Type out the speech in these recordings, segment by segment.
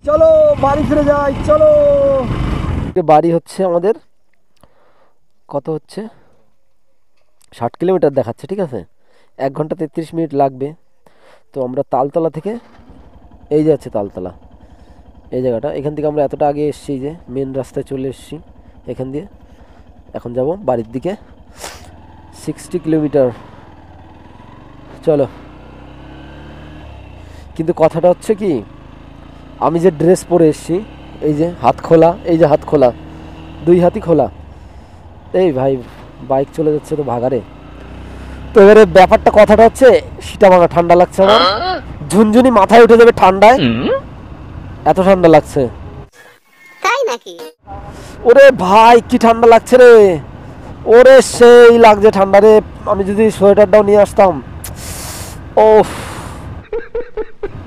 চলো বাড়ি ফিরে যাই, চলো। বাড়ি হচ্ছে আমাদের কত হচ্ছে 60 কিলোমিটার দেখাচ্ছে, ঠিক আছে, 1 ঘন্টা 33 মিনিট লাগবে। তো আমরা তালতলা থেকে, এই যাচ্ছে তালতলা, এই জায়গাটা, এখান থেকে আমরা এতটা আগে এসেছি, যে মেন রাস্তায় চলে এসেছি এখান দিয়ে। এখন যাব বাড়ির দিকে, 60 কিলোমিটার। চলো। কিন্তু কথাটা হচ্ছে কি, আমি যে ড্রেস পরে এসেছি, এই যে হাত খোলা, এই যে হাত খোলা, 2 হাতই খোলা। এই ভাই বাইক চলে যাচ্ছে তো ভাগারে। তো এবারে ব্যাপারটা, কথাটা হচ্ছে সেটা ভাঙা, ঠান্ডা লাগছে আমার, ঝুনঝুনি মাথায় উঠে যাবে ঠান্ডায়, এত ঠান্ডা লাগছে। তাই নাকি? ওরে ভাই কি ঠান্ডা লাগছে রে, ওরে সেই লাগছে ঠান্ডা রে। আমি যদি সোয়েটারটাও নিয়ে আসতাম, ও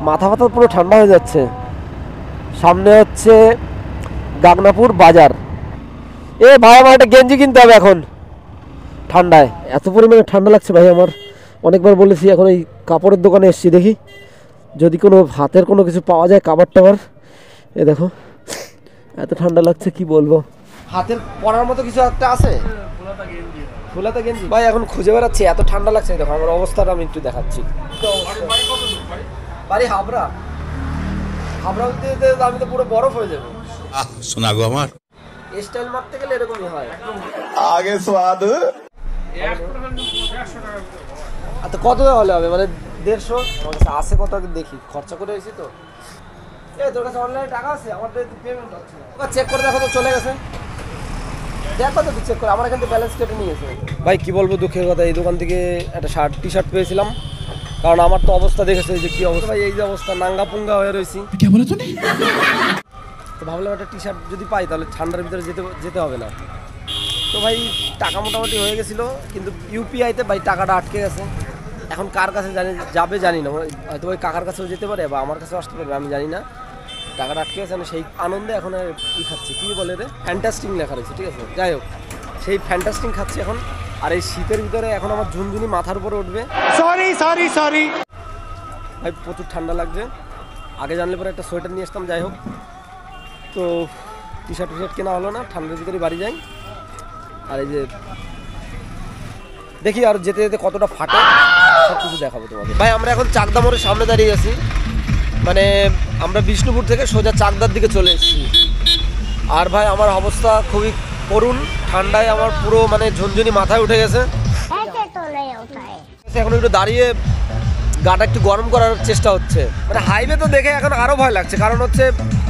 মাথা ফাথা পুরো ঠান্ডা হয়ে যাচ্ছে। সামনে হচ্ছে গাগনাপুর বাজার। এ ভাই আমার একটা গেঞ্জি কিনতে হবে এখন, ঠান্ডায় এত পরিমাণে ঠান্ডা লাগছে ভাই আমার। অনেকবার বলেছি, এখন এই কাপড়ের দোকানে এসেছি, দেখি যদি কোনো হাতের কোনো কিছু পাওয়া যায়, কাবার টাবার। এ দেখো এত ঠান্ডা লাগছে কি বলবো। হাতের পরার মতো কিছু একটা আছে, ফুলাতা গেঞ্জি ভাই এখন খুঁজে বেড়াচ্ছি, এত ঠান্ডা লাগছে। দেখো আমার অবস্থাটা আমি একটু দেখাচ্ছি। বাড়ি হাবড়া। হাবড়া বলতে আমি তো পুরো বরফ হয়ে যাবো। শোনা গো আমার, স্টাইল মারতে গেলে এরকমই হয়। আগে স্বাদ। আচ্ছা কত হলে হবে, মানে 150? আমার কাছে আছে কত আগে দেখি, খরচা করে এসেছি তো। এই তোর কাছে অনলাইনে টাকা আছে? আমার তো পেমেন্ট হচ্ছে না। চেক করে দেখো তো, চলে গেছে দেখো তো, চেক করে। আমার এখান থেকে ব্যালেন্স কেটে নিয়েছে। ভাই কি বলবো দুঃখের কথা, এই দোকান থেকে একটা টি শার্ট পেয়েছিলাম, কারণ আমার তো অবস্থা দেখেছে যে কি অবস্থা ভাই, এই যে অবস্থা, নাঙ্গা পুঙ্গা হয়ে রয়েছি। তো ভাবলাম একটা টি শার্ট যদি পাই তাহলে ঠান্ডার ভিতরে যেতে হবে না। তো ভাই টাকা মোটামুটি হয়ে গেছিলো, কিন্তু ইউপিআইতে ভাই টাকাটা আটকে গেছে। এখন কার কাছে যাবে জানি না, হয়তো ওই কাকার কাছেও যেতে পারে বা আমার কাছেও আসতে পারবে, আমি জানি না। টাকাটা আটকে গেছে, সেই আনন্দে এখন খাচ্ছি, কী বলে রে, ফ্যান্টাস্টিং লেখা রয়েছে, ঠিক আছে। যাই হোক, সেই ফ্যান্টাস্টিং খাচ্ছি এখন। আর এই শীতের ভিতরে এখন আমার ঝুনঝুনি মাথার উপরে উঠবে। সরি ভাই প্রচুর ঠান্ডা লাগছে। আগে জানলে পরে একটা সোয়েটার নিয়ে আসতাম। যাই হোক, তো টি শার্ট কেনা হলো না, ঠান্ডার ভিতরে বাড়ি যাই। আর এই যে দেখি আর যেতে যেতে কতটা ফাটে সব কিছু দেখাবো তোমাকে। ভাই আমরা এখন চাকদা মোড়ের সামনে দাঁড়িয়ে আছি, মানে আমরা বিষ্ণুপুর থেকে সোজা চাকদার দিকে চলে এসেছি। আর ভাই আমার অবস্থা খুবই করুণ, ঠান্ডায় আমার পুরো মানে ঝুনঝুনি মাথায় উঠে গেছে। এখন একটু দাঁড়িয়ে গাটা একটু গরম করার চেষ্টা হচ্ছে। মানে হাইওয়ে তো দেখে এখন আরো ভয় লাগছে, কারণ হচ্ছে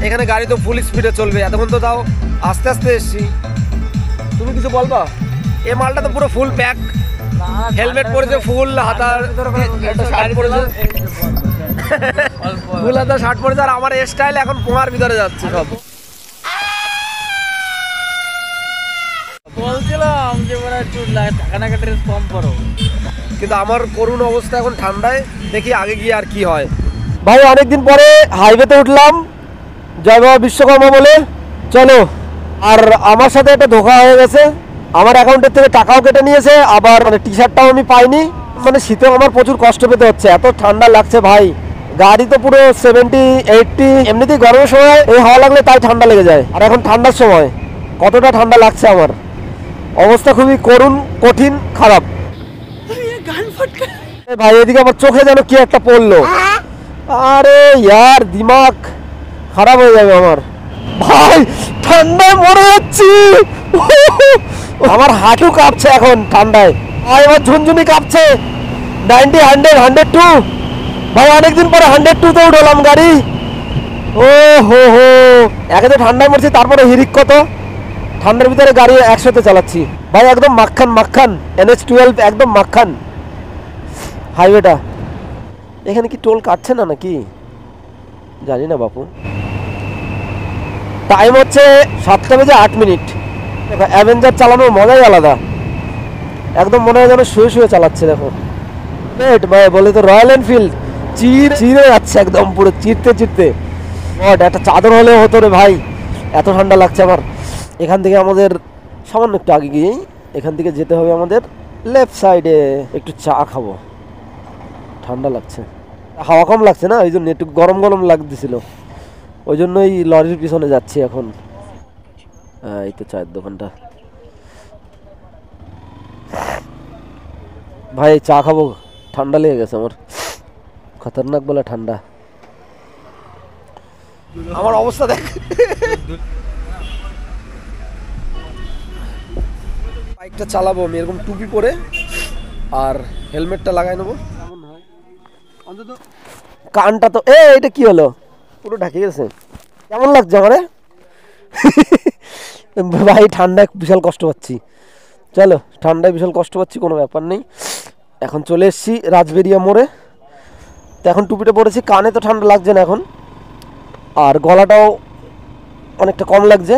এখানে গাড়ি তো ফুল স্পিডে চলবে, এতক্ষণ তো তাও আস্তে আস্তে এসছি। তুমি কিছু বলবা? এই মালটা তো পুরো ফুল প্যাক, হেলমেট পরেছে, ফুল হাতার শার্ট পরেছে, ফুল হাতার শার্ট পরেছে, আর আমার স্টাইল এখন পোঙার ভিতরে যাচ্ছে সব। বলছিলাম যে একটু টাকা নাকা ড্রেস কম করো, কিন্তু আমার করুণ অবস্থা এখন ঠান্ডায়, দেখি আগে গিয়ে আর কি হয়। ভাই অনেকদিন পরে হাইওয়েতে উঠলাম, জয় বাবা বিশ্বকর্মা বলে, চলো। আর আমার সাথে একটা ধোঁকা হয়ে গেছে, আমার অ্যাকাউন্টের থেকে টাকাও কেটে নিয়েছে, আবার মানে টি শার্টটাও আমি পাইনি। মানে শীতে আমার প্রচুর কষ্ট পেতে হচ্ছে, এত ঠান্ডা লাগছে ভাই। গাড়ি তো পুরো 70, 80, এমনিতেই গরমের সময় এই হাওয়া লাগলে তাই ঠান্ডা লেগে যায়, আর এখন ঠান্ডার সময় কতটা ঠান্ডা লাগছে আমার। অবস্থা খুবই করুণ, কঠিন, খারাপ। ভাই এদিকে আমার চোখে যেন কি একটা পড়লো, আরে ইয়ার দিমাগ খারাপ হয়ে যাবে আমার। ভাই ঠান্ডায় মরে যাচ্ছি, আমার হাঁটু কাঁপছে এখন ঠান্ডায়। ভাই আমার ঝুনঝুনি কাঁপছে। 90, 100, 102 ভাই অনেকদিন পরে 102-তে উঠলাম গাড়ি। ও হো হো, একে তো ঠান্ডায় মরছি, তারপরে হিরিক কত ঠান্ডার ভিতরে গাড়ি 100-তে চালাচ্ছি। ভাই একদম মাখন মাখন, NH12 একদম মাখন হাইওয়েটা। এখানে কি টোল কাটছে না নাকি জানি না বাপু। টাইম হচ্ছে 7:08। অ্যাভেঞ্জার চালানোর মজাই আলাদা, একদম মনে হয় যেন শুয়ে শুয়ে চালাচ্ছে। দেখো ভাই বলে তো রয়্যাল এনফিল্ড চিরে যাচ্ছে, একদম পুরো চিরতে চিরতে। একটা চাদর হলেও হতো রে ভাই, এত ঠান্ডা লাগছে আমার। এখান থেকে আমাদের সামান্য একটু আগে গিয়েই এখান থেকে যেতে হবে আমাদের লেফট সাইডে, একটু চা খাবো, ঠান্ডা লাগছে, হাওয়া কম লাগছে না, ওই জন্য একটু গরম গরম লাগতেছিল। ওই জন্যই লরির পিছনে যাচ্ছি এখন। এই তো চায়ের দোকানটা। ভাই চা খাবো, ঠান্ডা লেগে গেছে আমার, খতরনাক বলে ঠান্ডা। আমার অবস্থা দেখ। বাইকটা চালাবো আমি এরকম টুপি পরে আর হেলমেটটা লাগাই নেবো। কেমন হয় অন্তত কানটা তো এটা কি হলো, পুরো ঢাকে গেছে। কেমন লাগছে আমারে? ভাই ঠান্ডায় বিশাল কষ্ট পাচ্ছি। চলো, ঠান্ডায় বিশাল কষ্ট পাচ্ছি, কোনো ব্যাপার নেই। এখন চলে এসেছি রাজবেরিয়া মোড়ে। তো এখন টুপিটা পরেছি, কানে তো ঠান্ডা লাগছে না এখন, আর গলাটাও অনেকটা কম লাগছে,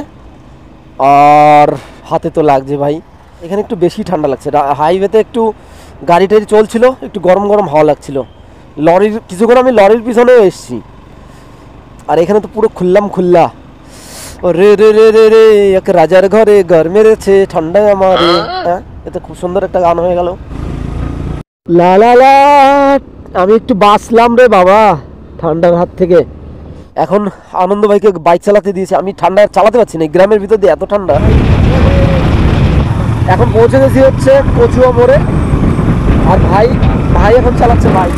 আর হাতে তো লাগছে ভাই। এখানে একটু বেশি ঠান্ডা লাগছে। হাইওয়েতে একটু গাড়ি টাড়ি চলছিল, একটু গরম গরম হাওয়া লাগছিল। লরির কিছুক্ষণ আমি লরির পিছনেও এসেছি, আর এখানে তো পুরো খুল্লা। ও রে রে রে রে রে এক রাজার ঘরে ঘর মেরেছে ঠান্ডায় আমারে। হ্যাঁ, এটা খুব সুন্দর একটা গান হয়ে গেল। লা লা লা, আমি একটু বাঁচলাম রে বাবা ঠান্ডার হাত থেকে। এখন আনন্দ ভাইকে বাইক চালাতে দিয়েছে, আমি ঠান্ডায় চালাতে পারছি না, গ্রামের ভিতর দিয়ে এত ঠান্ডা। এখন পৌঁছে গেছি হচ্ছে কচুয়া মোড়ে, আর ভাই এখন চালাচ্ছে বাইক।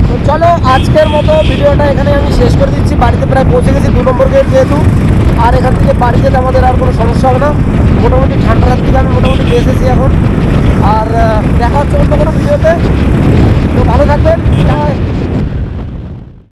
তো চলো, আজকের মতো ভিডিওটা এখানে আমি শেষ করে দিচ্ছি। বাড়িতে প্রায় পৌঁছে গেছি, 2 নম্বর গেট যেহেতু, আর এখান থেকে বাড়ি যেতে আমাদের আর কোনো সমস্যা হবে না। মোটামুটি ঠান্ডা রাত থেকে আমি মোটামুটি এসেছি এখন। আর দেখা হচ্ছে অন্য কোনো ভিডিওতে। তো ভালো থাকবেন।